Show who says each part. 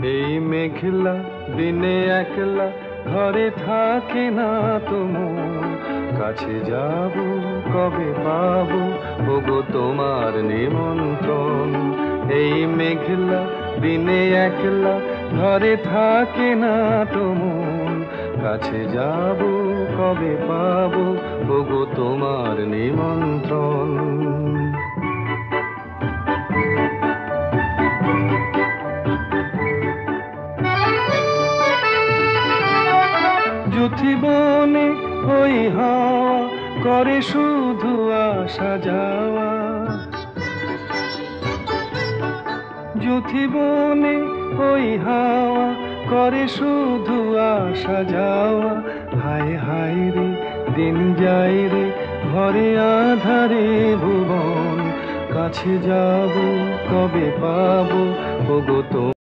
Speaker 1: এই মেঘলা দিনে একলা ঘরে থাকে না তো মন, কাছে যাব কবে পাবো ওগো তোমার নিমন্ত্রণ। এই মেঘলা দিনে একলা ঘরে থাকে না তো মন, কাছে যাব কবে পাবো ওগো তোমার নিমন্ত্রণ। যুথিবনে ওই হাওয়া করে শুধু আসা যাওয়া, যুথিবনে ওই হাওয়া করে শুধু আসা যাওয়া। হায় হায় রে দিন যায় রে ঘরে আধারে ভুবন, কাছে যাব কবে পাবো ওগো তো